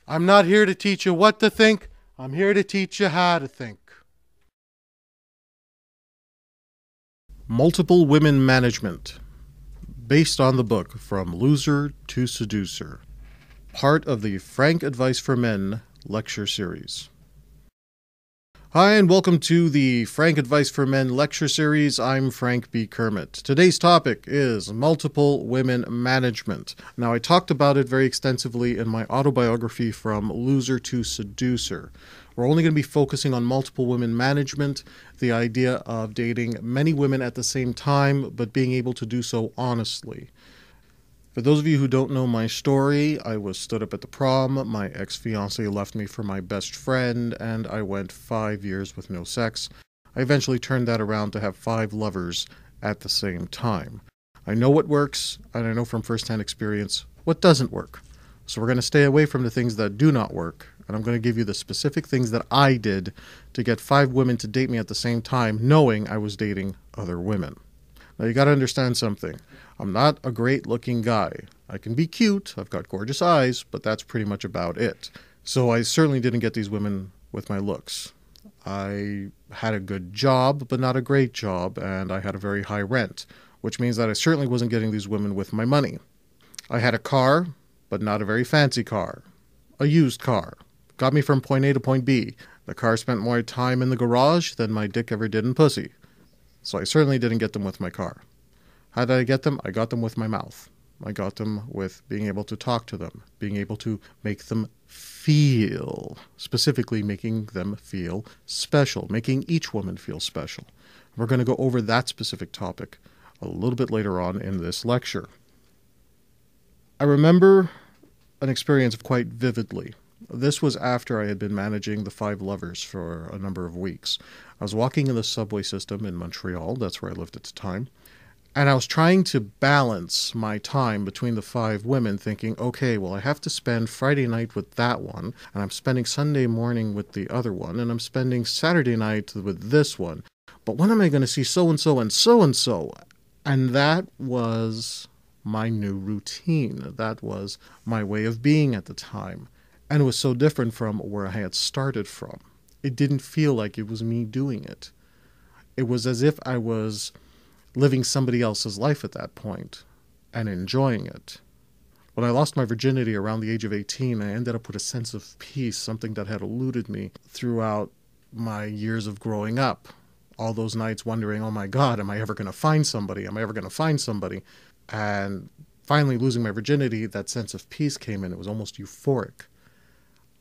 I'm not here to teach you what to think. I'm here to teach you how to think. Multiple Women Management, based on the book From Loser to Seducer, part of the Frank Advice for Men lecture series. Hi, and welcome to the Frank Advice for Men lecture series. I'm Frank B. Kermit. Today's topic is multiple women management. Now, I talked about it very extensively in my autobiography From Loser to Seducer. We're only going to be focusing on multiple women management, the idea of dating many women at the same time, but being able to do so honestly. For those of you who don't know my story, I was stood up at the prom, my ex-fiancée left me for my best friend, and I went 5 years with no sex. I eventually turned that around to have 5 lovers at the same time. I know what works, and I know from first-hand experience what doesn't work. So we're going to stay away from the things that do not work, and I'm going to give you the specific things that I did to get 5 women to date me at the same time, knowing I was dating other women. Now, you got to understand something. I'm not a great-looking guy. I can be cute, I've got gorgeous eyes, but that's pretty much about it. So I certainly didn't get these women with my looks. I had a good job, but not a great job, and I had a very high rent, which means that I certainly wasn't getting these women with my money. I had a car, but not a very fancy car. A used car. Got me from point A to point B. The car spent more time in the garage than my dick ever did in pussy. So I certainly didn't get them with my car. How did I get them? I got them with my mouth. I got them with being able to talk to them, being able to make them feel, specifically making them feel special, making each woman feel special. We're going to go over that specific topic a little bit later on in this lecture. I remember an experience quite vividly. This was after I had been managing the 5 lovers for a number of weeks. I was walking in the subway system in Montreal, that's where I lived at the time, and I was trying to balance my time between the 5 women, thinking, okay, well, I have to spend Friday night with that one, and I'm spending Sunday morning with the other one, and I'm spending Saturday night with this one. But when am I going to see so-and-so and so-and-so? And that was my new routine. That was my way of being at the time. And it was so different from where I had started from. It didn't feel like it was me doing it. It was as if I was living somebody else's life at that point and enjoying it. When I lost my virginity around the age of 18, I ended up with a sense of peace, something that had eluded me throughout my years of growing up. All those nights wondering, oh my God, am I ever going to find somebody? Am I ever going to find somebody? And finally losing my virginity, that sense of peace came in. It was almost euphoric.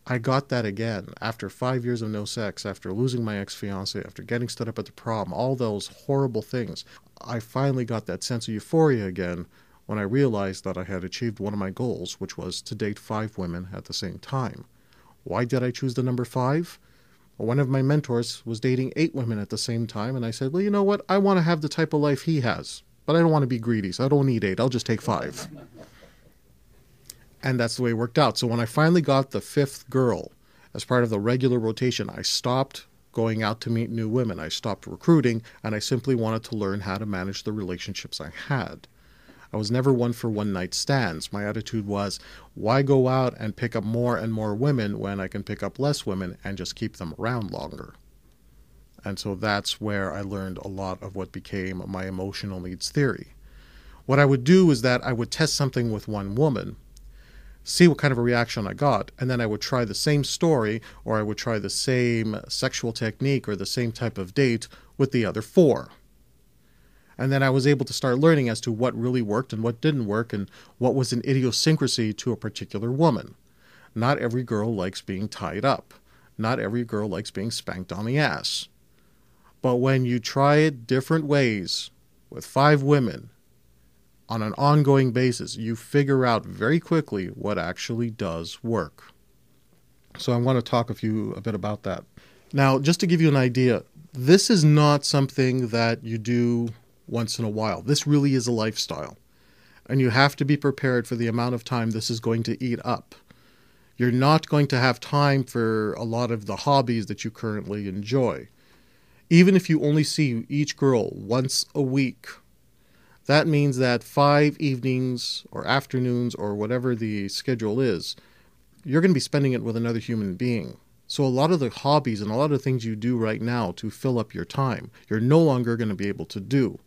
I got that again after 5 years of no sex, after losing my ex-fiancée, after getting stood up at the prom, all those horrible things. I finally got that sense of euphoria again when I realized that I had achieved one of my goals, which was to date 5 women at the same time. Why did I choose the number 5? Well, one of my mentors was dating 8 women at the same time, and I said, well, you know what? I want to have the type of life he has, but I don't want to be greedy, so I don't need 8. I'll just take 5. And that's the way it worked out. So when I finally got the 5th girl as part of the regular rotation, I stopped going out to meet new women. I stopped recruiting, and I simply wanted to learn how to manage the relationships I had. I was never one for one-night stands. My attitude was, why go out and pick up more and more women when I can pick up less women and just keep them around longer? And so that's where I learned a lot of what became my emotional needs theory. What I would do is that I would test something with one woman, see what kind of a reaction I got, and then I would try the same story, or I would try the same sexual technique or the same type of date with the other 4. And then I was able to start learning as to what really worked and what didn't work and what was an idiosyncrasy to a particular woman. Not every girl likes being tied up. Not every girl likes being spanked on the ass. But when you try it different ways with 5 women, on an ongoing basis, you figure out very quickly what actually does work. So I want to talk a bit about that. Now, just to give you an idea, this is not something that you do once in a while. This really is a lifestyle. And you have to be prepared for the amount of time this is going to eat up. You're not going to have time for a lot of the hobbies that you currently enjoy. Even if you only see each girl once a week, that means that 5 evenings or afternoons or whatever the schedule is, you're going to be spending it with another human being. So a lot of the hobbies and a lot of the things you do right now to fill up your time, you're no longer going to be able to do.